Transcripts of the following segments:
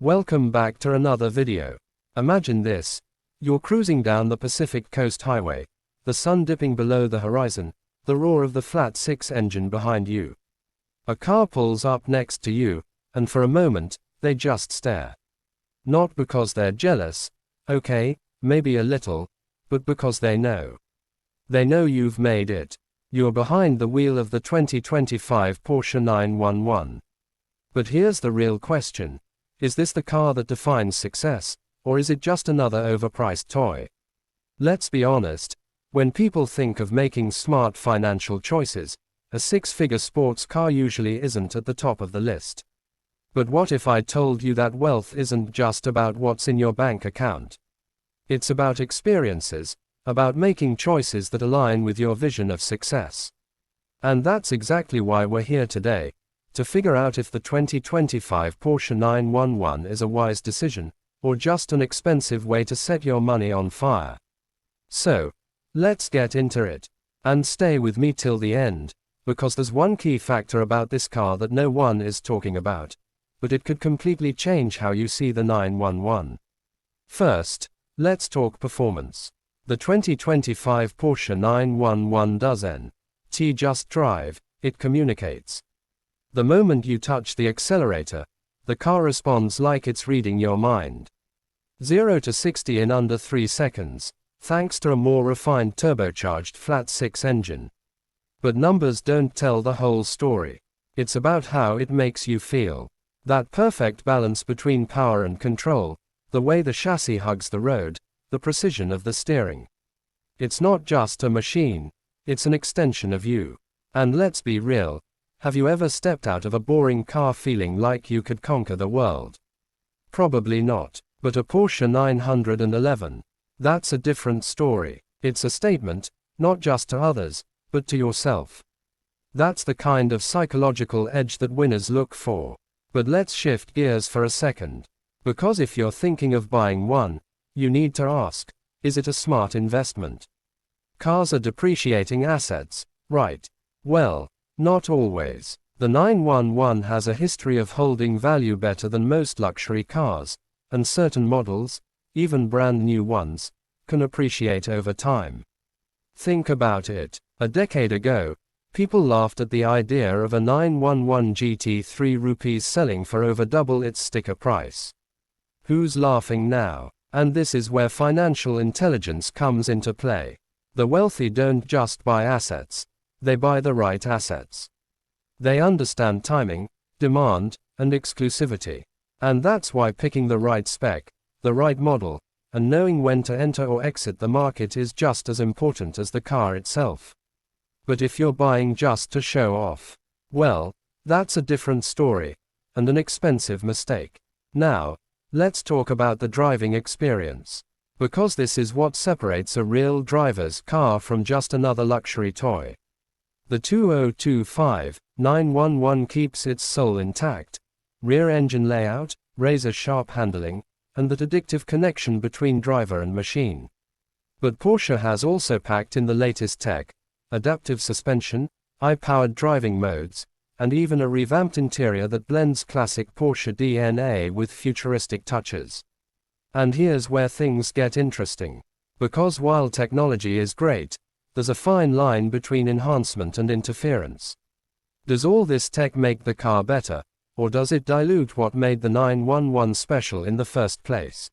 Welcome back to another video. Imagine this. You're cruising down the Pacific Coast Highway, the sun dipping below the horizon, the roar of the flat six engine behind you. A car pulls up next to you, and for a moment, they just stare. Not because they're jealous, okay, maybe a little, but because they know. They know you've made it. You're behind the wheel of the 2025 Porsche 911. But here's the real question. Is this the car that defines success, or is it just another overpriced toy? Let's be honest, when people think of making smart financial choices, a six-figure sports car usually isn't at the top of the list. But what if I told you that wealth isn't just about what's in your bank account? It's about experiences, about making choices that align with your vision of success. And that's exactly why we're here today. To figure out if the 2025 Porsche 911 is a wise decision, or just an expensive way to set your money on fire. So, let's get into it. And stay with me till the end, because there's one key factor about this car that no one is talking about, but it could completely change how you see the 911. First, let's talk performance. The 2025 Porsche 911 doesn't just drive, it communicates. The moment you touch the accelerator, the car responds like it's reading your mind. 0 to 60 in under 3 seconds, thanks to a more refined turbocharged flat-six engine. But numbers don't tell the whole story. It's about how it makes you feel. That perfect balance between power and control, the way the chassis hugs the road, the precision of the steering. It's not just a machine, it's an extension of you. And let's be real. Have you ever stepped out of a boring car feeling like you could conquer the world? Probably not. But a Porsche 911, that's a different story. It's a statement, not just to others, but to yourself. That's the kind of psychological edge that winners look for. But let's shift gears for a second. Because if you're thinking of buying one, you need to ask, is it a smart investment? Cars are depreciating assets, right? Well, not always. The 911 has a history of holding value better than most luxury cars, and certain models, even brand new ones, can appreciate over time. Think about it. A decade ago, people laughed at the idea of a 911 GT3 rupees selling for over double its sticker price. Who's laughing now? And this is where financial intelligence comes into play. The wealthy don't just buy assets. They buy the right assets. They understand timing, demand, and exclusivity. And that's why picking the right spec, the right model, and knowing when to enter or exit the market is just as important as the car itself. But if you're buying just to show off, well, that's a different story, and an expensive mistake. Now, let's talk about the driving experience. Because this is what separates a real driver's car from just another luxury toy. The 2025 911 keeps its soul intact. Rear engine layout, razor-sharp handling, and that addictive connection between driver and machine. But Porsche has also packed in the latest tech, adaptive suspension, high-powered driving modes, and even a revamped interior that blends classic Porsche DNA with futuristic touches. And here's where things get interesting. Because while technology is great, there's a fine line between enhancement and interference. Does all this tech make the car better, or does it dilute what made the 911 special in the first place?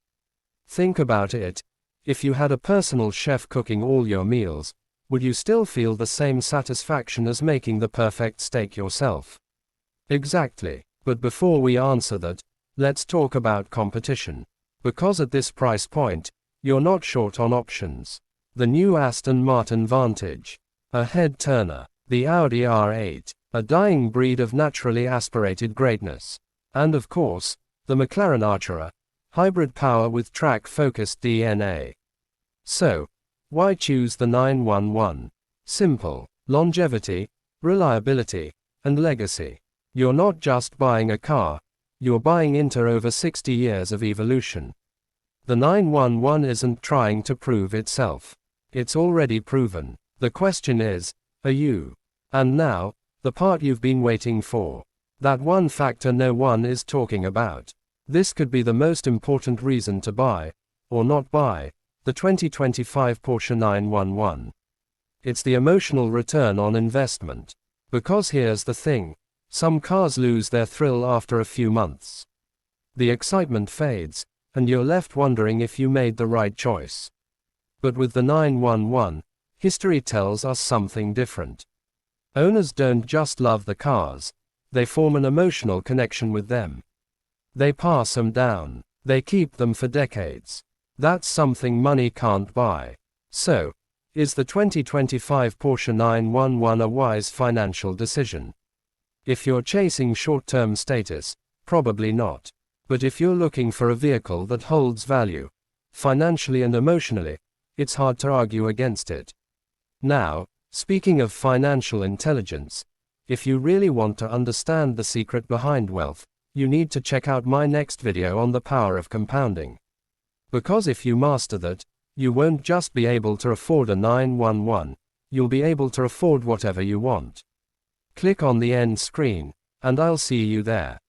Think about it. If you had a personal chef cooking all your meals, would you still feel the same satisfaction as making the perfect steak yourself? Exactly. But before we answer that, let's talk about competition. Because at this price point, you're not short on options. The new Aston Martin Vantage, a head-turner. The Audi R8, a dying breed of naturally aspirated greatness. And of course, the McLaren Artura, hybrid power with track-focused DNA. So, why choose the 911? Simple. Longevity, reliability, and legacy. You're not just buying a car, you're buying into over 60 years of evolution. The 911 isn't trying to prove itself. It's already proven. The question is, are you? And now, the part you've been waiting for. That one factor no one is talking about. This could be the most important reason to buy, or not buy, the 2025 Porsche 911. It's the emotional return on investment. Because here's the thing, some cars lose their thrill after a few months. The excitement fades, and you're left wondering if you made the right choice. But with the 911, history tells us something different. Owners don't just love the cars, they form an emotional connection with them. They pass them down, they keep them for decades. That's something money can't buy. So, is the 2025 Porsche 911 a wise financial decision? If you're chasing short-term status, probably not. But if you're looking for a vehicle that holds value, financially and emotionally, it's hard to argue against it. Now, speaking of financial intelligence, if you really want to understand the secret behind wealth, you need to check out my next video on the power of compounding. Because if you master that, you won't just be able to afford a 911, you'll be able to afford whatever you want. Click on the end screen, and I'll see you there.